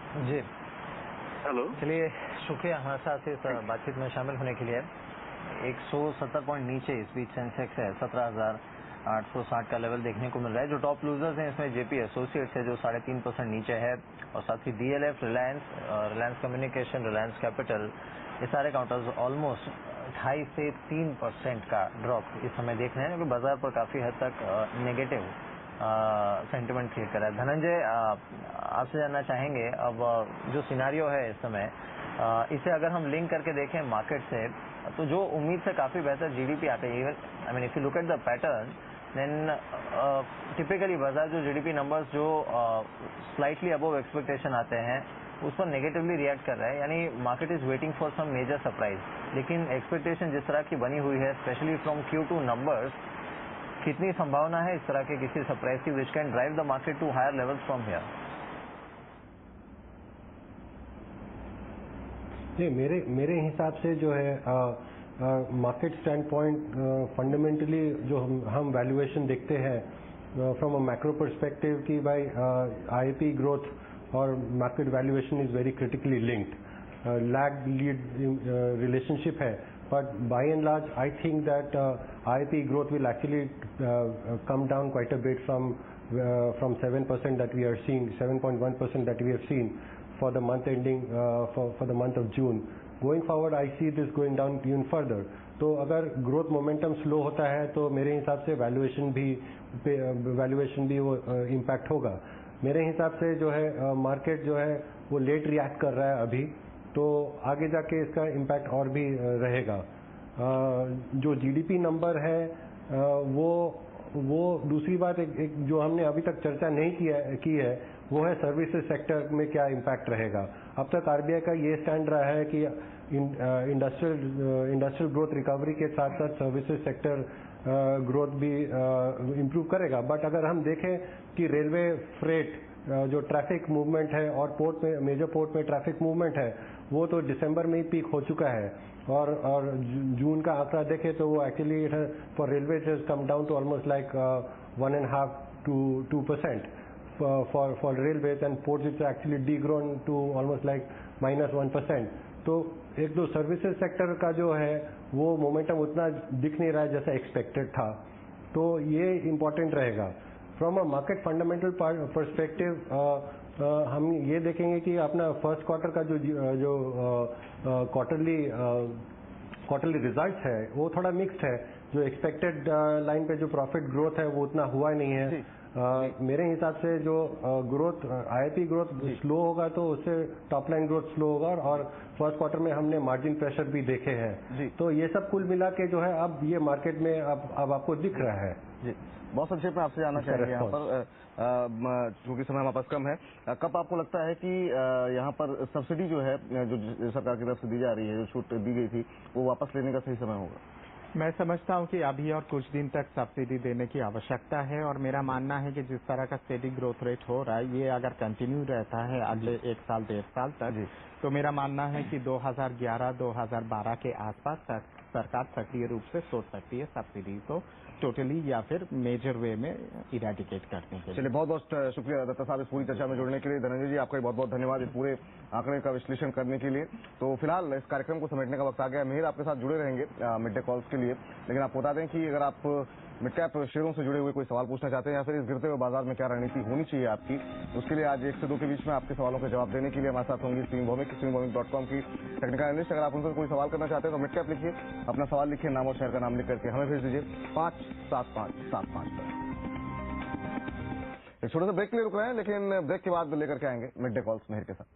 जी। Hello. चलिए, शुक्रिया हमारे साथ इस बातचीत में शामिल होने के लिए। 170 पॉइंट नीचे इस बीच सेंसेक्स है, 17,860 का लेवल देखने को मिल रहा है। जो टॉप लूजर्स हैं इसमें जेपी एसोसिएट्स है जो 3.5% नीचे है, और साथ ही DLF, Reliance Communication, Reliance Capital, ये सारे काउंटर्स ऑलमोस्ट 2.5 से 3% का ड्रॉप इस समय देख रहे हैं, क्योंकि बाजार पर काफी हद तक नेगेटिव सेंटिमेंट क्रिएट कर रहा है। धनंजय, आपसे जानना चाहेंगे, अब जो सिनारियो है इस समय, इसे अगर हम लिंक करके देखें मार्केट से, तो जो उम्मीद से काफी बेहतर जीडीपी आते हैं, I mean if you look at the pattern, then typically बाजार जो जीडीपी नंबर्स जो स्लाइटली अबव एक्सपेक्टेशन आते हैं उस पर नेगेटिवली रिएक्ट कर रहा है, यानी market is waiting for some major surprise. लेकिन एक्सपेक्टेशन जिस तरह की बनी हुई है, स्पेशली फ्रॉम Q2 नंबर्स, कितनी संभावना है इस तरह के किसी सरप्राइज की which can drive the market to higher levels from here? नहीं, मेरे हिसाब से जो है मार्केट स्टैंड पॉइंट फंडामेंटली जो हम वैल्यूएशन देखते हैं फ्रॉम अ मैक्रो पर्सपेक्टिव की भाई आईपी ग्रोथ और market valuation is very critically linked, lag lead relationship है, but by and large I think that IIP growth will actually come down quite a bit from 7% that we are seeing, 7.1% that we have seen for the month ending for the month of June. Going forward I see this going down even further. तो अगर growth momentum slow होता है तो मेरे हिसाब से valuation भी वो इम्पैक्ट होगा। मेरे हिसाब से जो है मार्केट जो है वो लेट रिएक्ट कर रहा है अभी, तो आगे जाके इसका इम्पैक्ट और भी रहेगा। जो जीडीपी नंबर है वो दूसरी बात एक जो हमने अभी तक चर्चा नहीं की है वो है सर्विसेज सेक्टर में क्या इम्पैक्ट रहेगा। अब तक आरबीआई का ये स्टैंड रहा है कि इंडस्ट्रियल ग्रोथ रिकवरी के साथ साथ सर्विसेज सेक्टर ग्रोथ भी इम्प्रूव करेगा। बट अगर हम देखें कि रेलवे फ्रेट जो ट्रैफिक मूवमेंट है और पोर्ट में, मेजर पोर्ट में ट्रैफिक मूवमेंट है, वो तो दिसंबर में ही पीक हो चुका है, और जून का आंकड़ा देखें तो वो actually for railway it has come down to almost like 1.5 to 2% for railways, and ports it's actually degrown to almost like -1%. तो एक दो सर्विसेज सेक्टर का जो है वो मोमेंटम उतना दिख नहीं रहा है जैसा एक्सपेक्टेड था, तो ये इम्पोर्टेंट रहेगा। From a market fundamental perspective हम ये देखेंगे कि अपना फर्स्ट क्वार्टर का जो क्वार्टरली रिजल्ट्स है वो थोड़ा मिक्स्ड है। जो एक्सपेक्टेड लाइन पे जो प्रॉफिट ग्रोथ है वो उतना हुआ नहीं है। मेरे हिसाब से जो ग्रोथ आईआईपी ग्रोथ स्लो होगा तो उससे टॉप लाइन ग्रोथ स्लो होगा, और फर्स्ट क्वार्टर में हमने मार्जिन प्रेशर भी देखे हैं। तो ये सब कुल मिला के जो है अब ये मार्केट में अब आपको दिख रहा है। जी, बहुत संक्षेप में आपसे जानना चाहेंगे यहाँ पर, क्योंकि समय हमारे पास कम है, कब आपको लगता है कि यहाँ पर सब्सिडी जो है जो सरकार की तरफ से दी जा रही है, जो छूट दी गई थी, वो वापस लेने का सही समय होगा? मैं समझता हूं कि अभी और कुछ दिन तक सब्सिडी देने की आवश्यकता है, और मेरा मानना है कि जिस तरह का स्टेडी ग्रोथ रेट हो रहा है ये अगर कंटिन्यू रहता है अगले 1 साल 1.5 साल तक, तो मेरा मानना है कि 2011-2012 के आसपास तक सरकार सक्रिय रूप से सोच सकती है सब्सिडी को टोटली या फिर मेजर वे में इरेडिकेट करने के लिए। चलिए, बहुत बहुत शुक्रिया दत्ता साहब इस पूरी चर्चा में जुड़ने के लिए। धनंजय जी, आपका बहुत बहुत धन्यवाद इस पूरे आंकड़े का विश्लेषण करने के लिए। तो फिलहाल इस कार्यक्रम को समेटने का वक्त आ गया। मेहर आपके साथ जुड़े रहेंगे मिड डे कॉल्स के लिए, लेकिन आपको बता दें कि अगर आप मिड कैप शेयरों से जुड़े हुए कोई सवाल पूछना चाहते हैं या फिर इस गिरते हुए बाजार में क्या रणनीति होनी चाहिए आपकी, उसके लिए आज 1 से 2 के बीच में आपके सवालों के जवाब देने के लिए हमारे साथ होंगी स्टीम भौमिक.com की टेक्निकल एनालिस्ट। अगर आप उनसे कोई सवाल करना चाहते हैं तो मिड कैप लिखिए, अपना सवाल लिखिए, नाम और शहर का नाम लिख करके हमें भेज दीजिए 57575 पर। एक छोटे से ब्रेक के लिए रुक रहे हैं, लेकिन ब्रेक के बाद लेकर के आएंगे मिड डे कॉल्स मेहर के साथ।